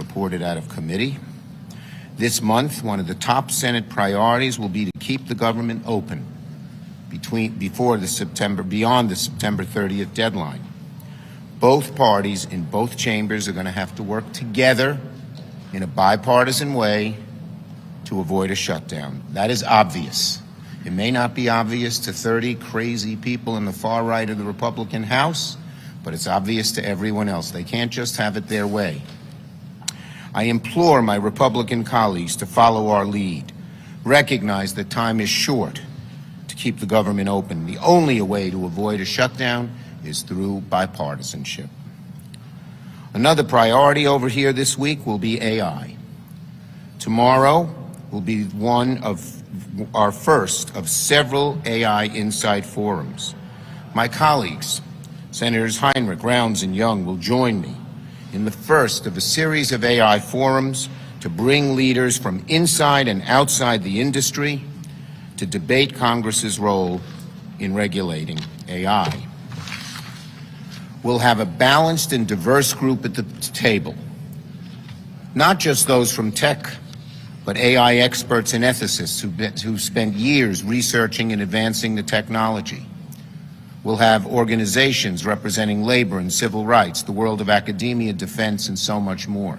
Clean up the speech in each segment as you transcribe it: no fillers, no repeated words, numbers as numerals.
reported out of committee. This month, one of the top Senate priorities will be to keep the government open beyond the September 30th deadline. Both parties in both chambers are going to have to work together in a bipartisan way to avoid a shutdown. That is obvious. It may not be obvious to 30 crazy people in the far right of the Republican House, but it's obvious to everyone else. They can't just have it their way. I implore my Republican colleagues to follow our lead. Recognize that time is short to keep the government open. The only way to avoid a shutdown is through bipartisanship. Another priority over here this week will be AI. Tomorrow will be one of our first of several AI Insight forums. My colleagues, Senators Heinrich, Rounds, and Young, will join me in the first of a series of AI forums to bring leaders from inside and outside the industry to debate Congress's role in regulating AI. We'll have a balanced and diverse group at the table, not just those from tech, but AI experts and ethicists who spent years researching and advancing the technology. We'll have organizations representing labor and civil rights, the world of academia, defense, and so much more.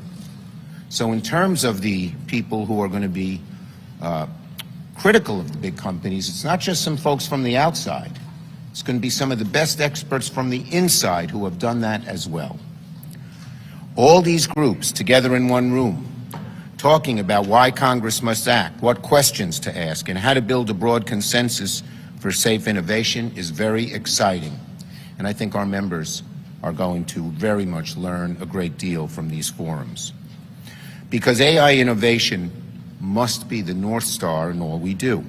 So in terms of the people who are going to be critical of the big companies, it's not just some folks from the outside. It's going to be some of the best experts from the inside who have done that as well. All these groups together in one room, talking about why Congress must act, what questions to ask, and how to build a broad consensus for safe innovation is very exciting. And I think our members are going to very much learn a great deal from these forums. Because AI innovation must be the North Star in all we do.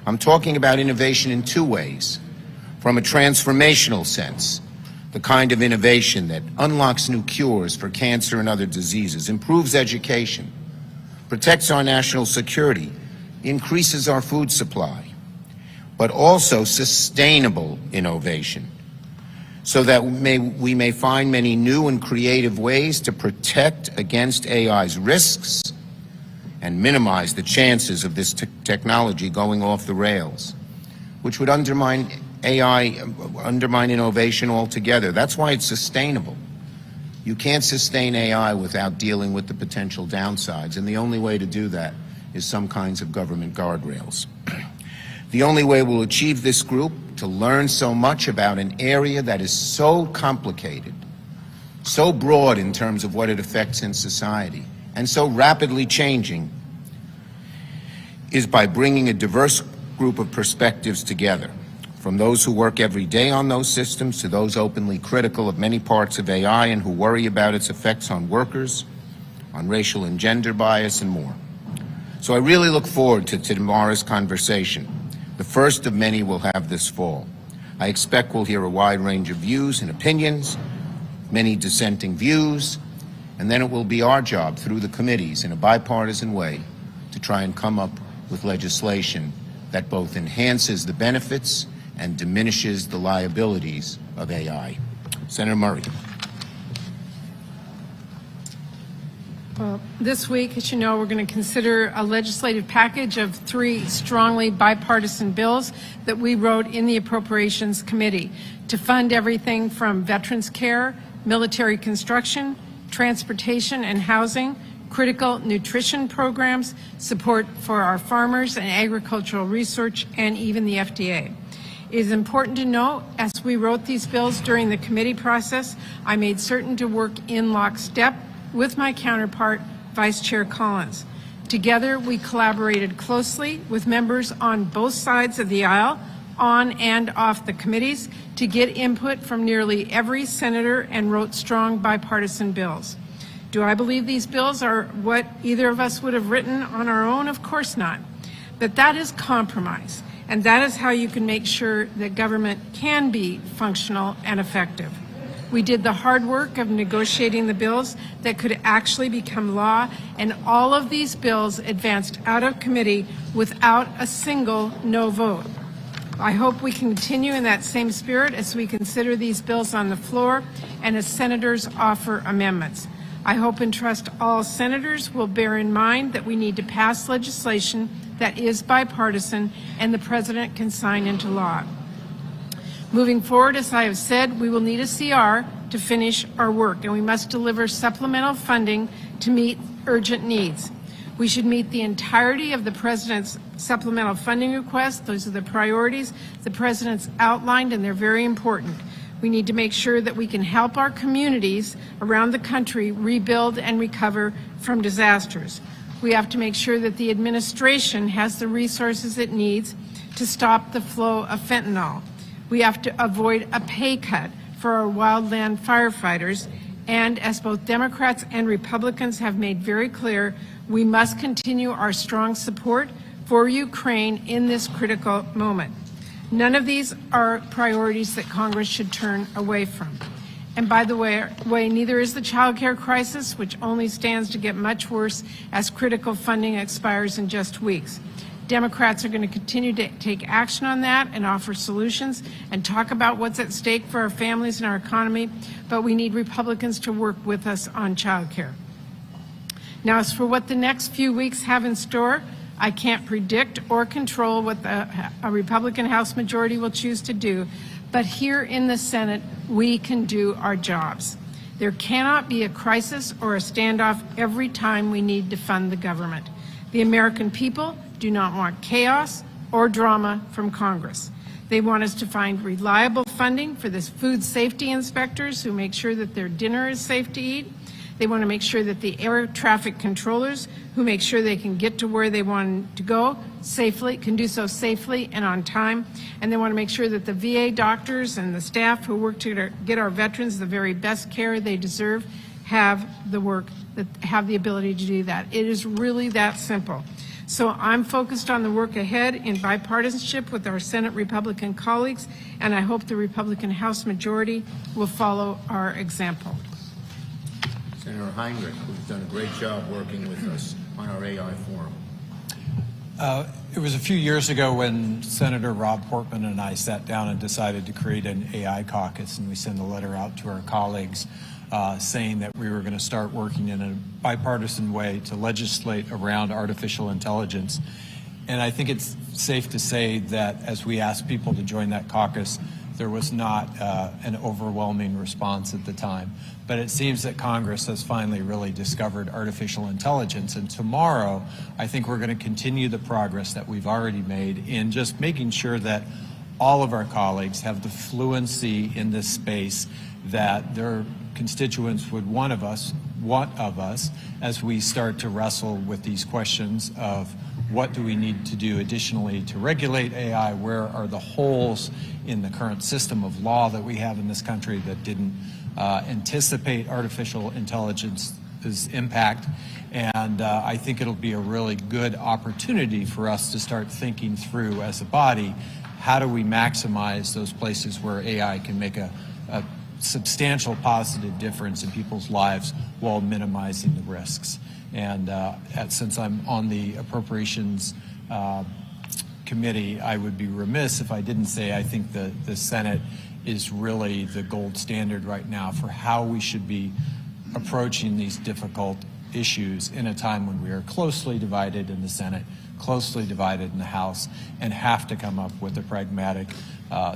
I'm talking about innovation in two ways. From a transformational sense, the kind of innovation that unlocks new cures for cancer and other diseases, improves education, protects our national security, increases our food supply, but also sustainable innovation, so that we may find many new and creative ways to protect against AI's risks and minimize the chances of this technology going off the rails, which would undermine innovation altogether. That's why it's sustainable. You can't sustain AI without dealing with the potential downsides, and the only way to do that is some kinds of government guardrails. The only way we'll achieve this group to learn so much about an area that is so complicated, so broad in terms of what it affects in society, and so rapidly changing, is by bringing a diverse group of perspectives together, from those who work every day on those systems to those openly critical of many parts of AI and who worry about its effects on workers, on racial and gender bias, and more. So I really look forward to tomorrow's conversation, the first of many we'll have this fall. I expect we'll hear a wide range of views and opinions, many dissenting views, and then it will be our job through the committees in a bipartisan way to try and come up with legislation that both enhances the benefits and diminishes the liabilities of AI. Senator Murray. Well, this week, as you know, we're going to consider a legislative package of 3 strongly bipartisan bills that we wrote in the Appropriations Committee to fund everything from veterans care, military construction, transportation and housing, critical nutrition programs, support for our farmers and agricultural research, and even the FDA. It is important to note, as we wrote these bills during the committee process, I made certain to work in lockstep with my counterpart, Vice Chair Collins. Together, we collaborated closely with members on both sides of the aisle, on and off the committees, to get input from nearly every senator and wrote strong bipartisan bills. Do I believe these bills are what either of us would have written on our own? Of course not. But that is compromise, and that is how you can make sure that government can be functional and effective. We did the hard work of negotiating the bills that could actually become law, and all of these bills advanced out of committee without a single no vote. I hope we continue in that same spirit as we consider these bills on the floor and as senators offer amendments. I hope and trust all senators will bear in mind that we need to pass legislation that is bipartisan and the President can sign into law. Moving forward, as I have said, we will need a CR to finish our work, and we must deliver supplemental funding to meet urgent needs. We should meet the entirety of the President's supplemental funding request. Those are the priorities the President's outlined, and they're very important. We need to make sure that we can help our communities around the country rebuild and recover from disasters. We have to make sure that the administration has the resources it needs to stop the flow of fentanyl. We have to avoid a pay cut for our wildland firefighters. And as both Democrats and Republicans have made very clear, we must continue our strong support for Ukraine in this critical moment. None of these are priorities that Congress should turn away from. And by the way, neither is the child care crisis, which only stands to get much worse as critical funding expires in just weeks. Democrats are going to continue to take action on that and offer solutions and talk about what's at stake for our families and our economy, but we need Republicans to work with us on child care. Now, as for what the next few weeks have in store, I can't predict or control what a Republican House majority will choose to do, but here in the Senate, we can do our jobs. There cannot be a crisis or a standoff every time we need to fund the government. The American people do not want chaos or drama from Congress. They want us to find reliable funding for the food safety inspectors who make sure that their dinner is safe to eat. They want to make sure that the air traffic controllers who make sure they can get to where they want to go safely, can do so safely and on time. And they want to make sure that the VA doctors and the staff who work to get our veterans the very best care they deserve have the ability to do that. It is really that simple. So I'm focused on the work ahead in bipartisanship with our Senate Republican colleagues, and I hope the Republican House majority will follow our example. Senator Heinrich, who's done a great job working with us on our AI forum. It was a few years ago when Senator Rob Portman and I sat down and decided to create an AI caucus, and we sent a letter out to our colleagues saying that we were going to start working in a bipartisan way to legislate around artificial intelligence. And I think it's safe to say that as we asked people to join that caucus, there was not an overwhelming response at the time. But it seems that Congress has finally really discovered artificial intelligence. And tomorrow, I think we're going to continue the progress that we've already made in just making sure that all of our colleagues have the fluency in this space that their constituents would want of us as we start to wrestle with these questions of what do we need to do additionally to regulate AI, where are the holes in the current system of law that we have in this country that didn't anticipate artificial intelligence's impact. And I think it'll be a really good opportunity for us to start thinking through as a body, how do we maximize those places where AI can make a substantial positive difference in people's lives while minimizing the risks. And since I'm on the Appropriations Committee, I would be remiss if I didn't say I think the Senate is really the gold standard right now for how we should be approaching these difficult issues in a time when we are closely divided in the Senate, closely divided in the House, and have to come up with a pragmatic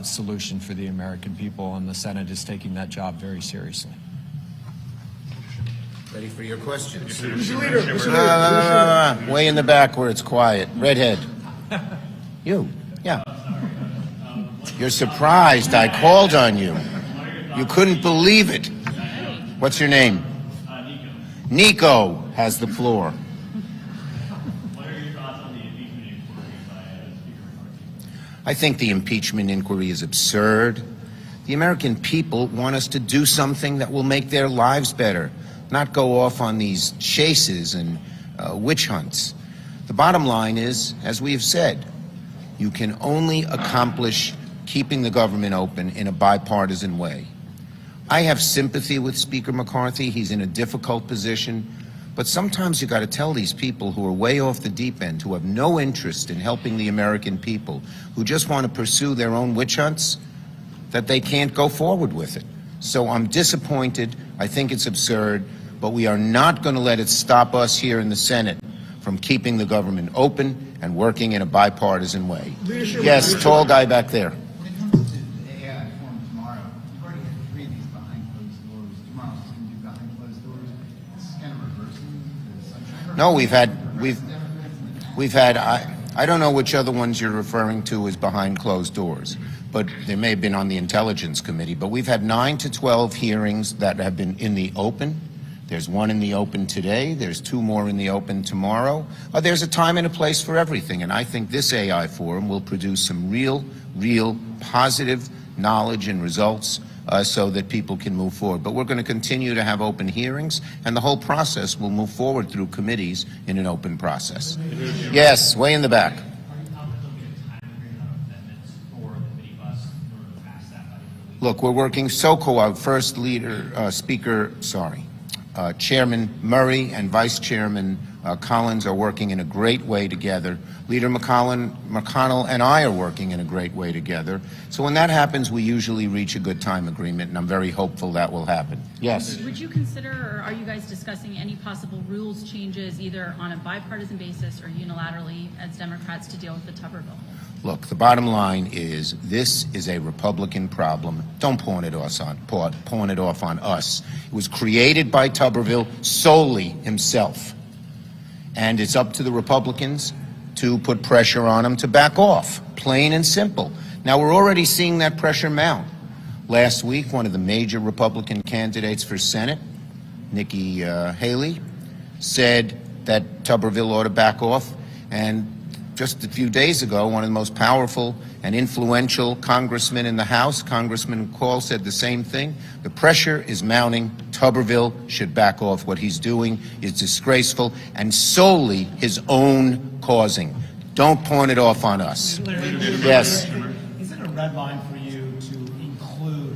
solution for the American people, and the Senate is taking that job very seriously. Ready for your questions? Leader. Way in the back where it's quiet. Redhead. You. Yeah. You're surprised I called on you. You couldn't believe it. What's your name? Nico has the floor. What are your thoughts on the impeachment inquiry by Speaker McCarthy? I think the impeachment inquiry is absurd. The American people want us to do something that will make their lives better, not go off on these chases and witch hunts. The bottom line is, as we have said, you can only accomplish keeping the government open in a bipartisan way. I have sympathy with Speaker McCarthy. He's in a difficult position. But sometimes you got to tell these people who are way off the deep end, who have no interest in helping the American people, who just want to pursue their own witch hunts, that they can't go forward with it. So I'm disappointed. I think it's absurd. but we are not going to let it stop us here in the Senate from keeping the government open and working in a bipartisan way. Yes, tall guy back there. When it comes to the AI forum tomorrow, you've already had 3 of these behind closed doors. Tomorrow's going to do behind closed doors. This is kind of reversing the sunshine. No, we've had. I don't know which other ones you're referring to as behind closed doors, but they may have been on the Intelligence Committee. But we've had 9 to 12 hearings that have been in the open. There's one in the open today. There's 2 more in the open tomorrow. There's a time and a place for everything, and I think this AI forum will produce some real positive knowledge and results so that people can move forward. But we're going to continue to have open hearings, and the whole process will move forward through committees in an open process. Yes, way in the back. Are you confident there'll be a time agreement on amendments for the committee bus in order to pass that by the end of the week? Look, we're working so Chairman Murray and Vice Chairman Collins are working in a great way together. Leader McConnell and I are working in a great way together. So when that happens, we usually reach a good time agreement, and I'm very hopeful that will happen. Yes? Would you consider, or are you guys discussing any possible rules changes, either on a bipartisan basis or unilaterally as Democrats, to deal with the Tuberville? Look, the bottom line is this is a Republican problem. Don't pawn it off on us. It was created by Tuberville solely himself. And it's up to the Republicans to put pressure on him to back off, plain and simple. Now, we're already seeing that pressure mount. Last week, one of the major Republican candidates for Senate, Nikki Haley, said that Tuberville ought to back off. And just a few days ago, one of the most powerful and influential congressmen in the House, Congressman Call, said the same thing. The pressure is mounting. Tuberville should back off. What he's doing is disgraceful and solely his own causing. Don't pawn it off on us. Yes. Is it a red line for you to include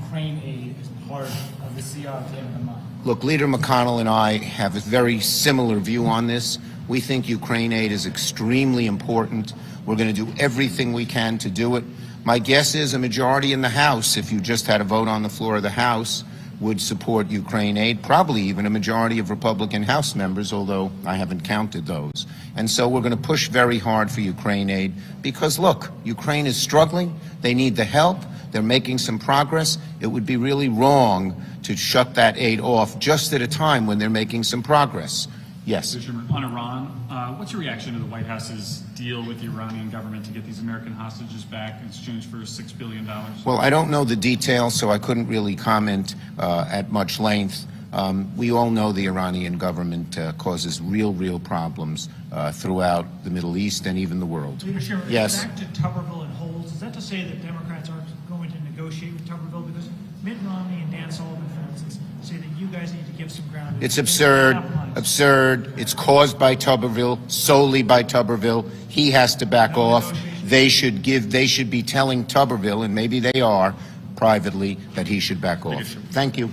Ukraine aid as part of the CR at the end of the month? Look, Leader McConnell and I have a very similar view on this. We think Ukraine aid is extremely important. We're going to do everything we can to do it. My guess is a majority in the House, if you just had a vote on the floor of the House, would support Ukraine aid, probably even a majority of Republican House members, although I haven't counted those. And so we're going to push very hard for Ukraine aid because, look, Ukraine is struggling. They need the help. They're making some progress. It would be really wrong to shut that aid off just at a time when they're making some progress. Yes. Mr. Chairman, on Iran, what's your reaction to the White House's deal with the Iranian government to get these American hostages back in exchange for $6 billion? Well, I don't know the details, so I couldn't really comment at much length. We all know the Iranian government causes real problems throughout the Middle East and even the world. Leadership, Yes. back to Tuberville and Holds, is that to say that Democrats aren't going to negotiate with Tuberville? Because Mitt Romney and Dan Sullivan, for instance, say that you guys need to give some ground. It's absurd. It's caused by Tuberville, solely by Tuberville. He has to back off. They should be telling Tuberville, and maybe they are privately, that he should back off. Thank you.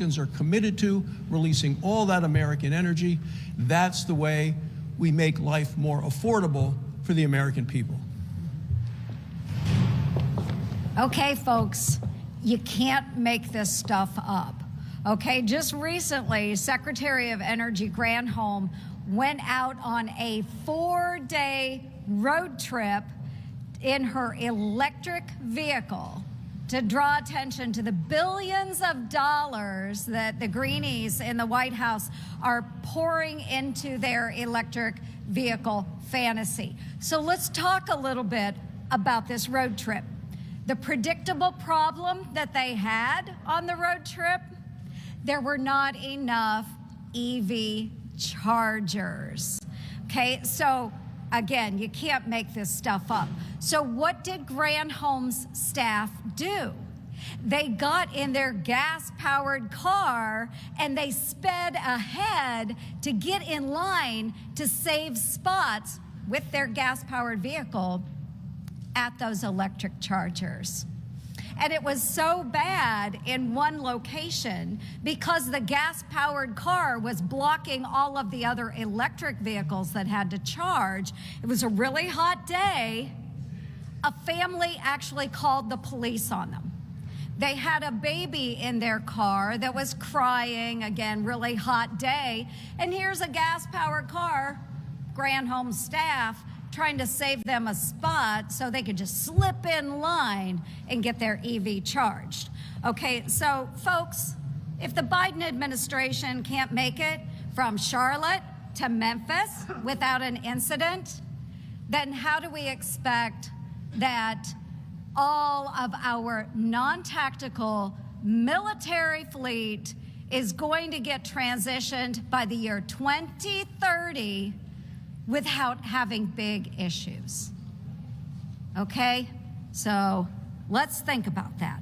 are committed to, releasing all that American energy. That's the way we make life more affordable for the American people. Okay, folks, you can't make this stuff up. Okay, just recently, Secretary of Energy Granholm went out on a 4-day road trip in her electric vehicle to draw attention to the billions of dollars that the Greenies in the White House are pouring into their electric vehicle fantasy. So let's talk a little bit about this road trip. The predictable problem that they had on the road trip, there were not enough EV chargers. Okay, so again, you can't make this stuff up. So what did Granholm's staff do? They got in their gas-powered car and they sped ahead to get in line to save spots with their gas-powered vehicle at those electric chargers. And it was so bad in one location because the gas-powered car was blocking all of the other electric vehicles that had to charge. It was a really hot day. A family actually called the police on them. They had a baby in their car that was crying, again, really hot day. And here's a gas-powered car, Granholm staff, trying to save them a spot so they could just slip in line and get their EV charged. Okay, so folks, if the Biden administration can't make it from Charlotte to Memphis without an incident, then how do we expect that all of our non-tactical military fleet is going to get transitioned by the year 2030 without having big issues? Okay, so let's think about that.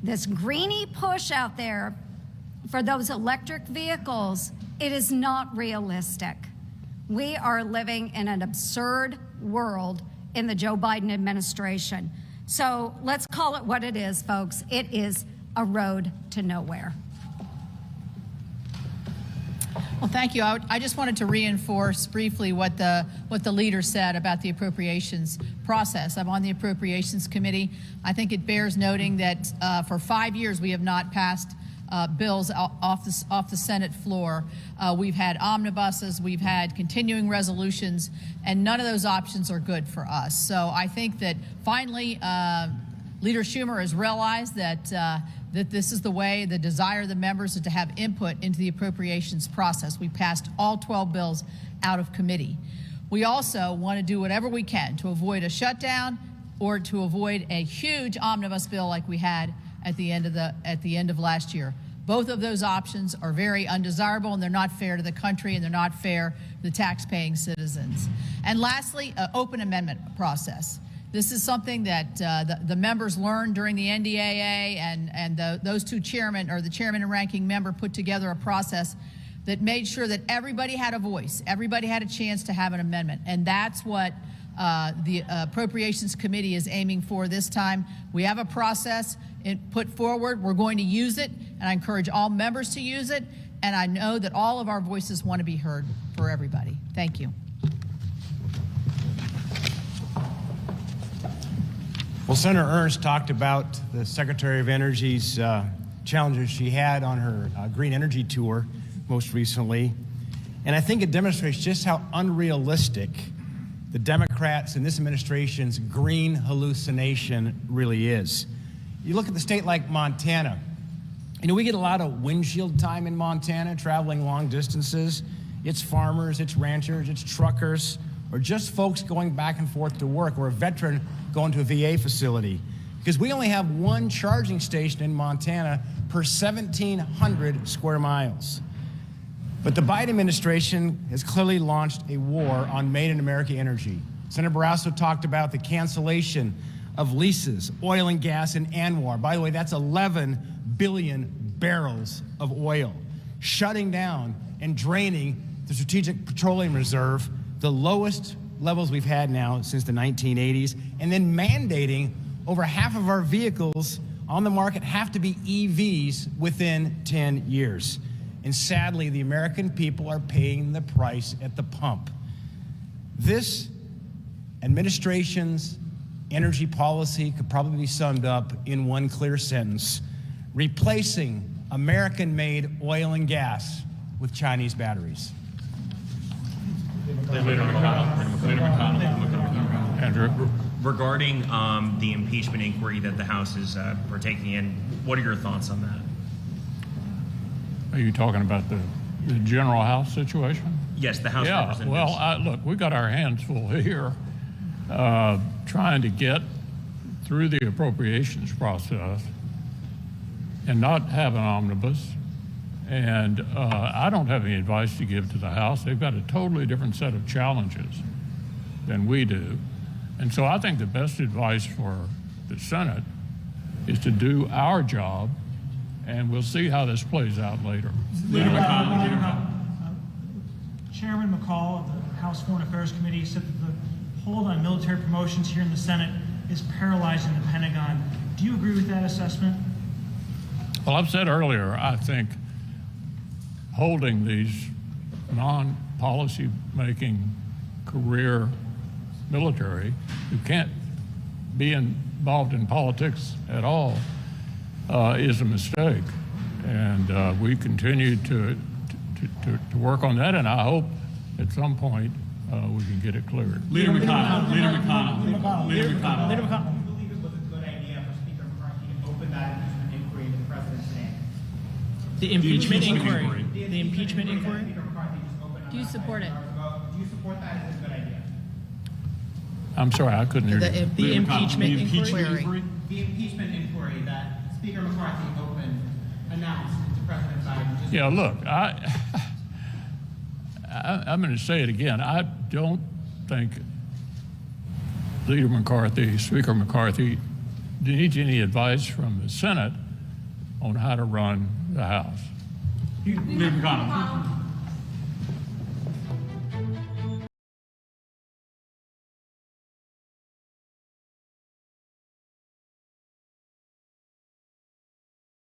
This greenie push out there for those electric vehicles, it is not realistic. We are living in an absurd world in the Joe Biden administration. So let's call it what it is, folks. It is a road to nowhere. Well, thank you. I just wanted to reinforce briefly what the leader said about the appropriations process. I'm on the Appropriations Committee. I think it bears noting that for 5 years we have not passed bills off the Senate floor. We've had omnibuses, we've had continuing resolutions, and none of those options are good for us. So I think that finally Leader Schumer has realized that this is the way, the desire of the members is to have input into the appropriations process. We passed all 12 bills out of committee. We also want to do whatever we can to avoid a shutdown or to avoid a huge omnibus bill like we had at the end of last year. Both of those options are very undesirable, and they're not fair to the country, and they're not fair to the tax-paying citizens. And lastly, open amendment process. This is something that the members learned during the NDAA, and those two chairmen, or the chairman and ranking member, put together a process that made sure that everybody had a voice, everybody had a chance to have an amendment, and that's what the Appropriations Committee is aiming for this time. We have a process put forward. We're going to use it, and I encourage all members to use it, and I know that all of our voices want to be heard for everybody. Thank you. Well, Senator Ernst talked about the Secretary of Energy's challenges she had on her green energy tour most recently. And I think it demonstrates just how unrealistic the Democrats in this administration's green hallucination really is. You look at the state like Montana. You know, we get a lot of windshield time in Montana, traveling long distances. It's farmers, it's ranchers, it's truckers, or just folks going back and forth to work, or a veteran going to a VA facility. Because we only have one charging station in Montana per 1,700 square miles. But the Biden administration has clearly launched a war on Made in America energy. Senator Barrasso talked about the cancellation of leases, oil and gas in ANWR. By the way, that's 11 billion barrels of oil, shutting down and draining the Strategic Petroleum Reserve, the lowest levels we've had now since the 1980s, and then mandating over half of our vehicles on the market have to be EVs within 10 years. And sadly, the American people are paying the price at the pump. This administration's energy policy could probably be summed up in one clear sentence: replacing American-made oil and gas with Chinese batteries. Andrew. Regarding the impeachment inquiry that the House is partaking in, what are your thoughts on that? Are you talking about the general House situation? Yes, the House Yeah, representatives. well, look, we've got our hands full here trying to get through the appropriations process and not have an omnibus. And I don't have any advice to give to the House. They've got a totally different set of challenges than we do. And so I think the best advice for the Senate is to do our job, and we'll see how this plays out later. Chairman McCall of the House Foreign Affairs Committee said that the hold on military promotions here in the Senate is paralyzing the Pentagon. Do you agree with that assessment? Well, I've said earlier, I think holding these non-policy making career military who can't be involved in politics at all is a mistake. And we continue to work on that, and I hope at some point we can get it cleared. Leader McConnell. Leader McConnell. Leader McConnell. Leader Do you believe it was a good idea for Speaker McCarthy to open that impeachment inquiry into the president's name? The impeachment inquiry. The impeachment inquiry? Speaker McCarthy just opened Do you support it? Do you support that as a good idea? I'm sorry, I couldn't hear you. The impeachment inquiry. The impeachment inquiry that Speaker McCarthy announced to President Biden. Yeah, look, I'm going to say it again. I don't think Leader McCarthy, Speaker McCarthy, needs any advice from the Senate on how to run the House. Leader McConnell.